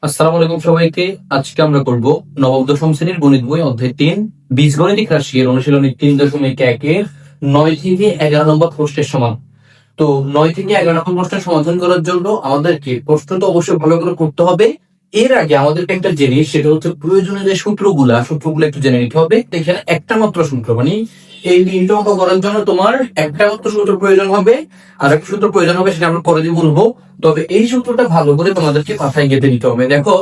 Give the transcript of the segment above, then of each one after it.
আসসালামু আলাইকুম সবাইকে। আজকে আমরা করব নবম দশম শ্রেণীর গণিত বই অধ্যায় 3 বীজগণিতিক রাশি এর অনুশীলনী 3.1 9 থেকে 11 নম্বর প্রশ্নের সমান। তো 9 থেকে 11 নম্বর প্রশ্নের সমাধান করার জন্য আমাদেরকে প্রশ্নটা অবশ্যই ভালো করে করতে হবে। এর আগে আমাদেরকে একটা জিনিস, সেটা হচ্ছে প্রয়োজনীয় যে সূত্রগুলো একটু জেনে নিতে হবে। তো এখানে একটা মাত্র সূত্র, মানে এই তিনটা অঙ্ক করার জন্য তোমার একটা মাত্র সূত্র প্রয়োজন হবে। আর একটা সূত্র প্রয়োজন হবে, সেটা আমরা পরে দিয়ে বলবো। তবে এই সূত্রটা ভালো করে তোমাদেরকে মাথায় গেঁথে নিতে হবে। দেখো,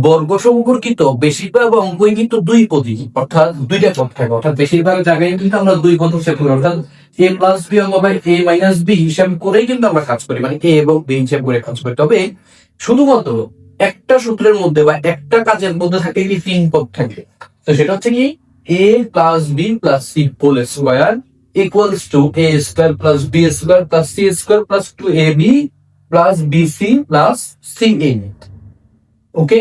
বর্গ সম্পর্কিত বেশিরভাগ অঙ্কই কিন্তু দুই পদী, অর্থাৎ দুইটা পদ থাকে। অর্থাৎ বেশিরভাগ জায়গায় কিন্তু আমরা দুই পদ হিসাব করি, অর্থাৎ এ প্লাস বি অঙ্ক বা এ মাইনাস বি হিসাব করেই কিন্তু আমরা কাজ করি, মানে এ এবং বি হিসাব করে কাজ করি। তবে শুধুমাত্র একটা সূত্রের মধ্যে বা একটা কাজের মধ্যে থাকে কি তিন পদ থাকে। তো সেটা হচ্ছে কি এ plus B plus C whole square equals to A square plus B square plus C square plus two A B plus BC plus C A. Okay,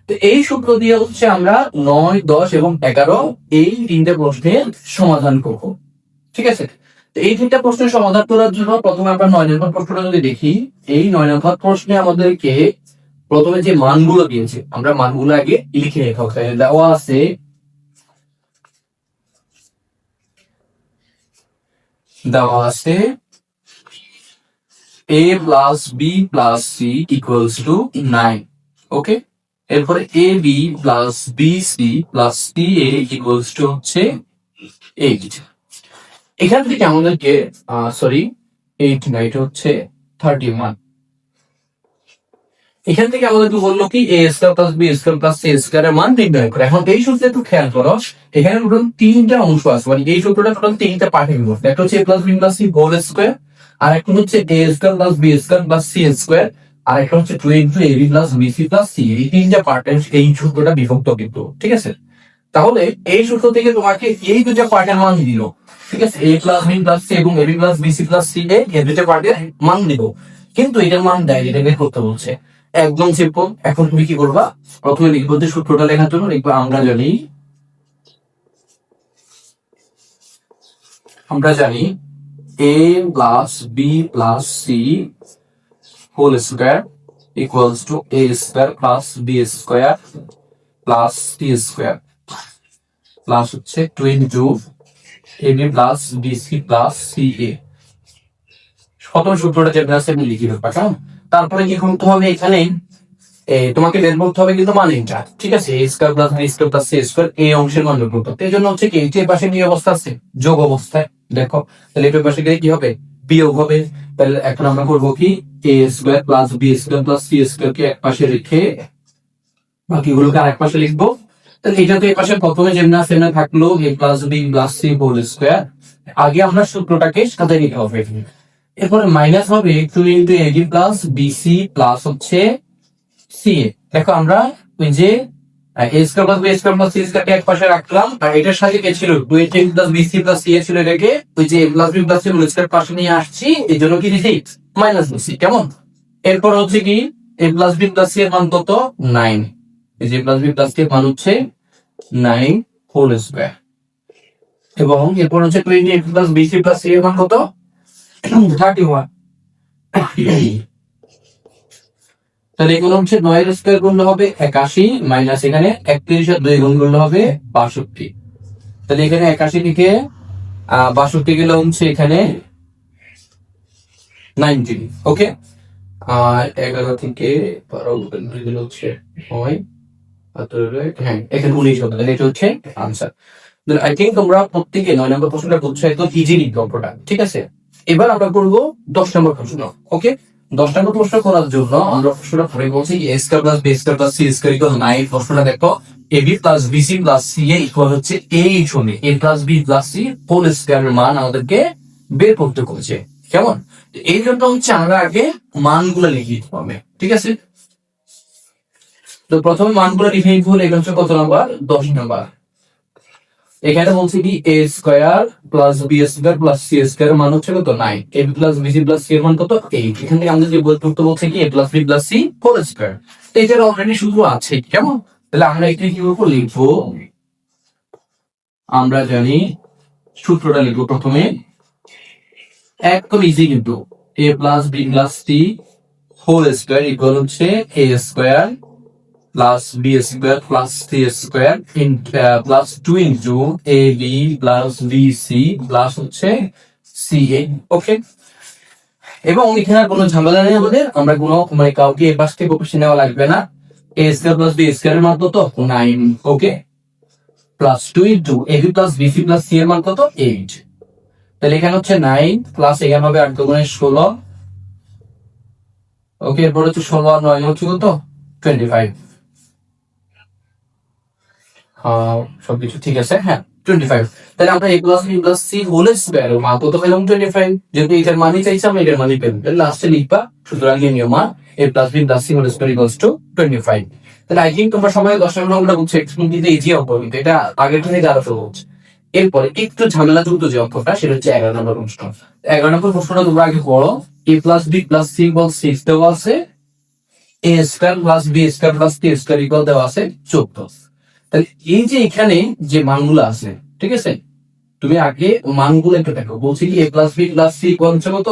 তো এই সূত্র দিয়ে হচ্ছে আমরা 9, 10 এবং 11 এই তিনটে প্রশ্নের সমাধান করব। ঠিক আছে, তো এই তিনটা প্রশ্নের সমাধান করার জন্য প্রথমে আমরা 9 নম্বর প্রশ্নটা যদি দেখি, এই 9 নম্বর প্রশ্নে আমাদেরকে প্রথমে যে মানগুলো দিয়েছে, আমরা মানগুলো আগে লিখে নিতে হবে। দেওয়া আছে a plus B plus C equals to 9। Okay, এরপরে A B plus B C plus C A equals to হচ্ছে 8। এখান থেকে আমাদেরকে সরি 8 না, এটা হচ্ছে 31। এখান থেকে আমাদেরকে বললো কি এ square plus B square plus C square এর মান নির্ণয় করে। এখন এই সূত্রে একটু খেয়াল করো, এখানে টোটাল তিনটা অংশ আছে, মানে এই সূত্রটা টোটাল তিনটা পার্টে বিভক্ত। একটা হচ্ছে A plus B plus C whole square, আর একটা হচ্ছে এ square plus B square plus C square, আর একটা হচ্ছে 2 into A B plus B C plus C. এই তিনটা পার্টে এই সূত্রটা বিভক্ত কিন্তু। ঠিক আছে, তাহলে এই সূত্র থেকে তোমাকে এই দুটা পার্টের মান দিল। ঠিক আছে, A plus B plus C এবং A B plus B C plus C এই দুটা পার্টের মান দিব, কিন্তু এটার মান দেয়, এটা বের করতে বলছে। একদম সিম্পল। এখন তুমি কি করবা, প্রথমে লিখবো যে সূত্রটা লেখার জন্য লিখবো আমরা জানি A plus B plus C whole square equals to A square plus B square plus C square plus হচ্ছে 2 into A B plus B C plus C A. প্রথম সূত্রটা যেটা আছে আমি লিখে দেবো। তারপরে কি করতে হবে, এখানে তোমাকে বের করতে হবে কিন্তু মান এটা। ঠিক আছে, A square plus B square plus C square এই অংশের মান বের করতে হবে। এই জন্য হচ্ছে কি এই পাশে নিয়ে অবস্থা আছে যোগ অবস্থায়। দেখো, তাহলে এই পাশে গেলে কি হবে, বিয়োগ হবে। তাহলে এখন আমরা করবো কি এ square plus B square plus C square কে এক পাশে রেখে বাকিগুলোকে আরেক পাশে লিখবো। তাহলে এটা তো এই পাশে প্রথমে যেমন আছে সেমন থাকলো a plus B plus C whole square. আগে আমরা সূত্রটাকে সাথে নিতে হবে। এরপরে মাইনাস হবে 2 into A B plus BC plus হচ্ছে সি এ। দেখো, আমরা ওই যে a square plus B square plus C square কে এক পাশে রাখলাম, আর এটার সাথে কে ছিল 2 a plus BC plus C a ছিল, এটাকে ওই যে a plus B plus C whole square পাশে নিয়ে আসছি, এই জন্য কি দিছি মাইনাস দিছি। কেমন, এরপর হচ্ছে কি এ প্লাস বি প্লাস সি এর মান কত 9। এই যে প্লাস বি প্লাস সি এর মান হচ্ছে 9 হোল স্কয়ার, এবং এরপর হচ্ছে 20 প্লাস বিসি প্লাস সি এর মান কত 31। তাহলে এগুলো হচ্ছে 9 এর স্কয়ার গুণ হবে 81 মাইনাস এখানে 31 এর 2 গুণ করলে হবে 62। তাহলে এখানে 81 থেকে 62 গেলে হচ্ছে এখানে 19। ওকে, আর 11 থেকে 12 গেলে হচ্ছে 9, হ্যাঁ এখানে 19 হবে। তাহলে এটা হচ্ছে আনসার। আই থিঙ্ক তোমরা প্রত্যেকে 9 নম্বর প্রশ্নটা করছো একদম ইজি লিখবে অঙ্কটা। ঠিক আছে, এবার আমরা করবো 10 নম্বর প্রশ্ন। ওকে, 10 নম্বর প্রশ্ন করার জন্য আমরা প্রশ্নটা পড়ে বলছি a square plus B square plus C square equal 9। প্রশ্নটা দেখো, a B plus B C plus C a equal হচ্ছে এই শূন্য a plus B plus C whole স্কয়ারের মান আমাদেরকে বের করতে বলেছে। কেমন, এই জন্য হচ্ছে আমরা আগে মানগুলো লিখে দিতে হবে। ঠিক আছে, তো প্রথমে মানগুলো লিখে নিতে হলে এটা হচ্ছে কত নাম্বার 10 নাম্বার। এখানে বলছি কি এ square plus B square plus C square মান হচ্ছে কত 9, a B plus B C plus c এর মান কত 8। এখান থেকে আমাদের যে বলতে বলছে কি এ plus B plus C whole square, তো এটার অলরেডি সূত্র আছে। কেমন, তাহলে আমরা এটা কি করব, লিখবো আমরা জানি সূত্রটা লিখবো প্রথমে একদম ইজি কিন্তু a plus B plus C whole square equal হচ্ছে এ square plus B square plus C square plus 2 into a B plus B C plus হচ্ছে সি এ। ওকে, এবং এখানে আর কোনো ঝামেলা নেই আমাদের, আমরা কোনো মানে কাউকে এ পাশ থেকে অফিসে নেওয়া লাগবে না। A square plus B square এর মান কত 9। Okay, plus 2 into a B plus B C plus c এর মান কত 8। তাহলে এখানে হচ্ছে 9 প্লাস এখানে হবে 8 দুগুণে 16। ওকে, এরপর হচ্ছে 16 আর 9 হচ্ছে কত 25। সবকিছু ঠিক আছে, হ্যাঁ 25। তাহলে আমরা a plus B plus C whole square এর মান কত পেলাম 25। যেহেতু এটার মানই চাইছি আমরা এটার মানই পেলাম, তাহলে লাস্টে লিখবা সুতরাং নির্ণয় মান a plus B plus C whole square equals to 25। তাহলে আই থিংক তোমরা সবাই 10 নম্বর অঙ্কটা বুঝছো, এক্সপ্লেন দিতে ইজি অঙ্ক, কিন্তু এটা আগের থেকে আরো সহজ। এরপরে একটু ঝামেলাযুক্ত যে অঙ্কটা সেটা হচ্ছে 11 নম্বর প্রশ্ন। 11 নম্বর প্রশ্নটা তোমরা আগে পড়ো। a plus B plus c equal 6 দেওয়া আছে, a square plus B square plus C square equal দেওয়া আছে 14। তাহলে এই যে এখানে যে মানগুলো আছে, ঠিক আছে, তুমি আগে মানগুলো একটু দেখো। বলছি কি a plus B plus c equal হচ্ছে কত,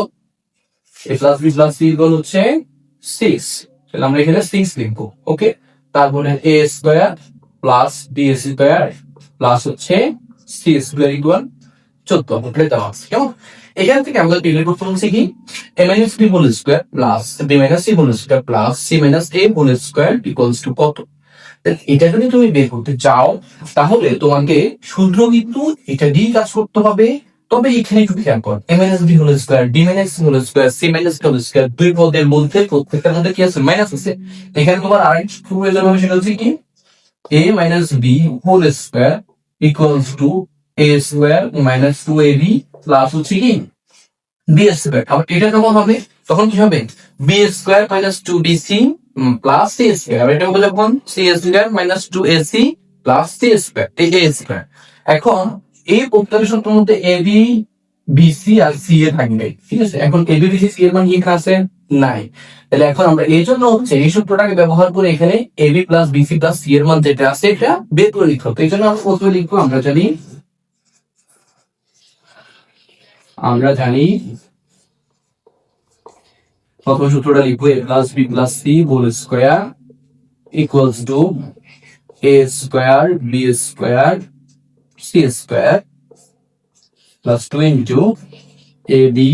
a plus B plus c equal হচ্ছে 6। তাহলে আমরা এখানে 6 লিখবো। ওকে, তারপরে a square plus B square plus হচ্ছে সি স্কয়ার ইকুয়াল 14 এটা দেওয়া আছে। কেমন, এখান থেকে আমরা বের করতে বলছি কি a minus b whole square plus b minus c whole square plus c minus a whole square equals to কত। এটা যদি তুমি বের করতে চাও তাহলে তোমাকে শুধু কিন্তু এটা দিয়ে কাজ করতে হবে। তবে এখানে একটু খেয়াল কর, a minus b whole square d minus c whole square c minus whole square দুই পদের মধ্যে প্রত্যেকটার মধ্যে কি আছে মাইনাস আছে। এখানে তোমার আরেকটু প্রয়োজন হবে, সেটা হচ্ছে কি a minus b whole square equals to a square minus 2ab plus হচ্ছে কি বি স্কয়ার। আবার এটা যখন হবে তখন কি হবে b square minus 2bc plus C square. আবার এটা হবে যখন c square minus 2ac plus C square এই a স্কয়ার। এখন এই প্রত্যেকটা সূত্রের মধ্যে এ বি বিসি আর সি এ থাকবে, ঠিক আছে। এখন এ বি বিসি সি এর মান কি আছে নাই। তাহলে এখন আমরা এই জন্য হচ্ছে এই সূত্রটাকে ব্যবহার করে এখানে a B plus BC plus c এর মান যেটা আছে এটা বের করে লিখতে হবে। এই জন্য আমরা প্রথমে লিখবো, আমরা জানি প্রথম সূত্রটা লিখবো a plus B plus C whole square equals to a square b square c square plus 2 into a B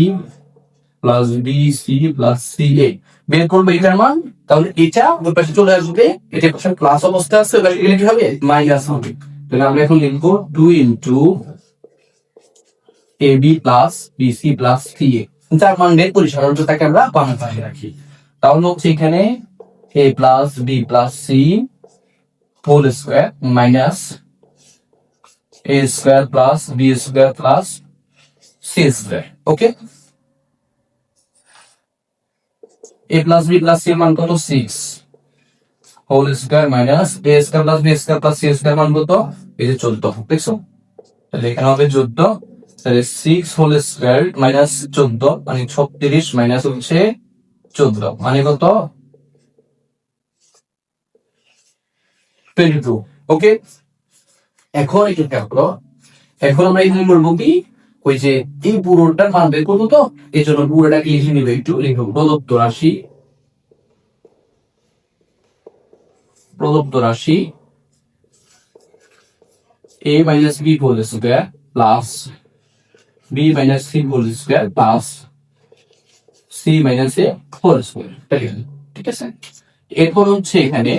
plus B C plus C a. বের করবো এটার মান, তাহলে এটা ওই পাশে চলে আসবে, এটা পাশে প্লাস অবস্থা আছে, এটা কি হবে মাইনাস হবে। তাহলে আমরা এখন লিখবো 2 into a B plus B C plus C a. যার মান বের করি সাধারণত তাকে আমরা বাম পাশে রাখি। তাহলে হচ্ছে এখানে a plus B plus C whole square minus a square plus B square plus C square. Okay, a plus B plus c এর মান কত 6 whole square minus a square plus B square plus C square মান কত এই যে 14। দেখছো, তাহলে এখানে হবে 14। তাহলে 6 হোল স্কয়ার মাইনাস 14 মানে 36 মাইনাস হচ্ছে 14 মানে কত 22। ওকে, এখন একটু খেয়াল করো, এখন আমরা এখানে বলবো কি ওই যে এই পুরোটার মান বের করবো, তো এই জন্য পুরোটাকে লিখে নিবে। একটু লিখবো প্রদত্ত রাশি a minus b whole square plus b minus c whole square plus c minus a whole square, ঠিক আছে। এরপর হচ্ছে এখানে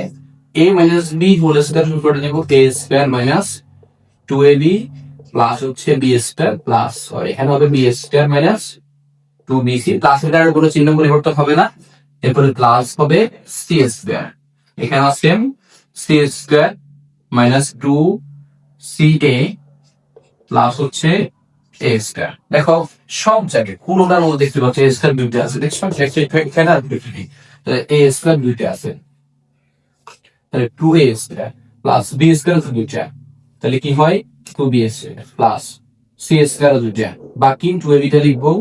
a minus b whole square সূত্রটা নেব a square minus 2ab plus হচ্ছে বি স্কয়ার প্লাস এখানে হবে b square minus 2bc plus এটার কোনো চিহ্ন পরিবর্তন হবে না। এরপরে প্লাস হবে সি স্কয়ার, এখানে আছে c square minus 2ca plus হচ্ছে a স্কয়ার। দেখো সব জায়গায় পুরোটার মধ্যে দেখতে পাচ্ছি a স্কয়ার দুইটা আছে, দেখছো এখানে আর দুইটা নেই, তাহলে a স্কয়ার দুইটা আছে, তাহলে 2a square plus b square দুইটা, তাহলে কি হয় 2b square plus c square দুইটা, বাকি 2ab টা লিখবো,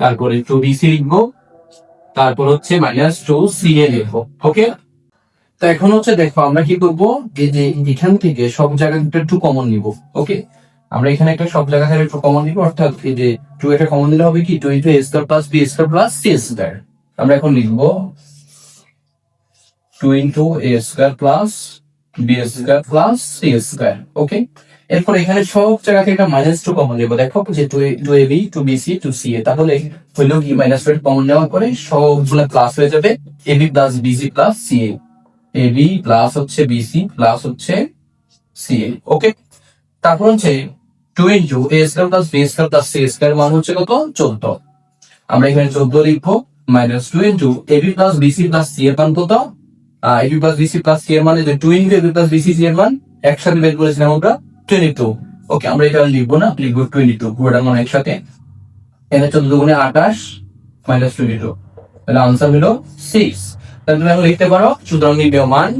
তারপরে 2bc লিখবো, তারপর হচ্ছে মাইনাস 2ca লিখবো। ওকে, তো এখন হচ্ছে দেখো আমরা কি করবো, এই যে এখান থেকে সব জায়গা একটু কমন নিব। ওকে, আমরা এখানে একটা সব জায়গা থেকে একটু কমন নিব, অর্থাৎ এই যে 2 এটা কমন দিলে হবে কি 2 a square plus b square plus c square. আমরা এখন লিখবো 2 into a square plus b square plus c square. ওকে, এরপর এখানে সব জায়গা থেকে একটা -2 কমন নেব। দেখো যে 2ab 2bc 2ca, তাহলে হলো কি -2 কমন নেওয়ার পরে সবগুলো প্লাস হয়ে যাবে, ab plus bc plus ca, ab plus হচ্ছে bc প্লাস হচ্ছে ca। ওকে, তারপর হচ্ছে 2 into a square plus b square plus c square মান হচ্ছে কত 14। আমরা এখানে 14 লিখবো, -2 into ab plus bc plus c এর মান কত, ab plus bc plus c এর মানে 2 into ab plus bc c এর মান একসাথে বের করেছিলাম আমরা 22। ওকে, আমরা এটা লিখবো না, লিখবো 22 পুরোটা মান একসাথে। এখানে 14 দুগুণে 28 -22, তাহলে আনসার হলো 6। তাহলে তুমি এখন লিখতে পারো, সুতরাং নির্ণেয় মান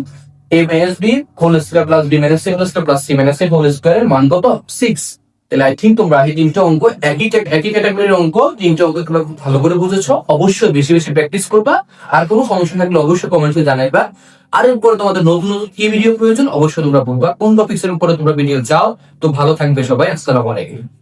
a minus b whole square plus b minus c whole square plus c minus a whole square এর মান কত 6। তাহলে আই থিঙ্ক তোমরা এই তিনটা অঙ্ক একই ক্যাটাগরির অঙ্ক, তিনটা অঙ্ক তোমরা খুব ভালো করে বুঝেছো। অবশ্যই বেশি বেশি প্র্যাকটিস করবা, আর কোনো সমস্যা থাকলে অবশ্যই কমেন্টে জানাইবা। আর এরপরে তোমাদের নতুন নতুন কি ভিডিও প্রয়োজন অবশ্যই তোমরা বলবা, কোন টপিক্স এর উপরে তোমরা ভিডিও চাও। তো ভালো থাকবে সবাই, আসসালামু আলাইকুম।